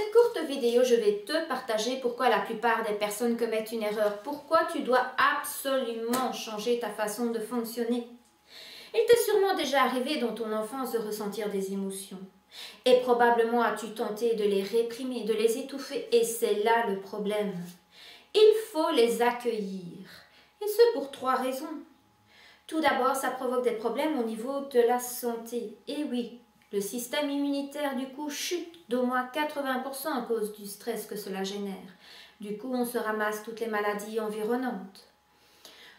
cette courte vidéo, je vais te partager pourquoi la plupart des personnes commettent une erreur, pourquoi tu dois absolument changer ta façon de fonctionner. Il t'est sûrement déjà arrivé dans ton enfance de ressentir des émotions. Et probablement as-tu tenté de les réprimer, de les étouffer, et c'est là le problème. Il faut les accueillir, et ce pour 3 raisons. Tout d'abord, ça provoque des problèmes au niveau de la santé. Et oui, le système immunitaire du coup chute d'au moins 80% à cause du stress que cela génère. Du coup, on se ramasse toutes les maladies environnantes.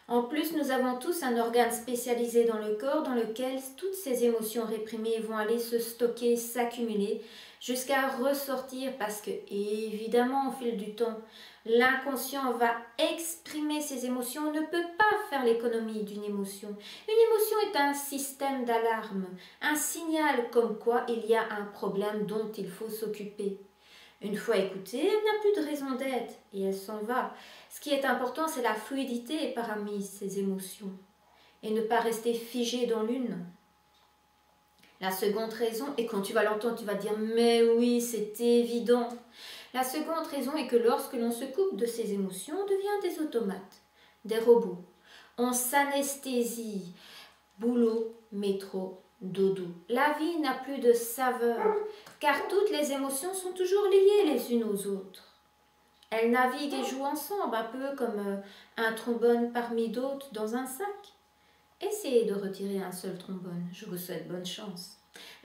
En plus, nous avons tous un organe spécialisé dans le corps dans lequel toutes ces émotions réprimées vont aller se stocker, s'accumuler, jusqu'à ressortir parce que, évidemment, au fil du temps, l'inconscient va exprimer ses émotions, on ne peut pas faire l'économie d'une émotion. Une émotion est un système d'alarme, un signal comme quoi il y a un problème dont il faut s'occuper. Une fois écoutée, elle n'a plus de raison d'être et elle s'en va. Ce qui est important, c'est la fluidité parmi ces émotions et ne pas rester figé dans l'une. La seconde raison, et quand tu vas l'entendre, tu vas dire « mais oui, c'est évident ». La seconde raison est que lorsque l'on se coupe de ses émotions, on devient des automates, des robots. On s'anesthésie, boulot, métro, dodo. La vie n'a plus de saveur, car toutes les émotions sont toujours liées les unes aux autres. Elles naviguent et jouent ensemble, un peu comme un trombone parmi d'autres dans un sac. Essayez de retirer un seul trombone, je vous souhaite bonne chance.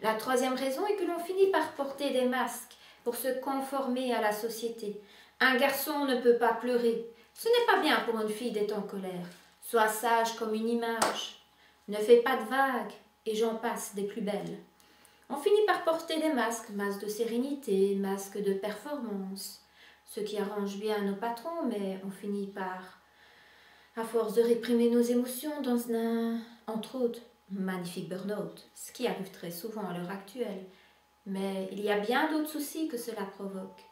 La troisième raison est que l'on finit par porter des masques pour se conformer à la société. Un garçon ne peut pas pleurer. Ce n'est pas bien pour une fille d'être en colère. Sois sage comme une image. Ne fais pas de vagues, et j'en passe des plus belles. On finit par porter des masques, masques de sérénité, masques de performance, ce qui arrange bien nos patrons, mais on finit par, à force de réprimer nos émotions dans entre autres, magnifique burn-out, ce qui arrive très souvent à l'heure actuelle. Mais il y a bien d'autres soucis que cela provoque.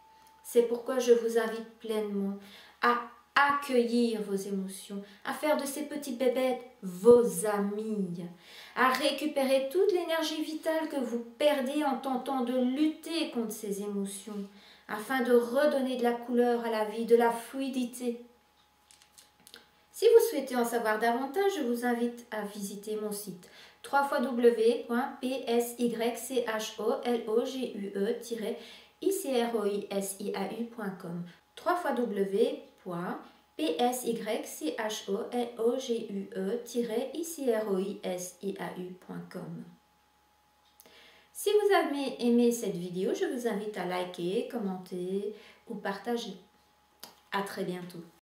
C'est pourquoi je vous invite pleinement à accueillir vos émotions, à faire de ces petites bébêtes vos amis, à récupérer toute l'énergie vitale que vous perdez en tentant de lutter contre ces émotions, afin de redonner de la couleur à la vie, de la fluidité. Si vous souhaitez en savoir davantage, je vous invite à visiter mon site www.psychologue-icroisiau.com www.psychologue-icroisiau.com. Si vous avez aimé cette vidéo, je vous invite à liker, commenter ou partager. À très bientôt.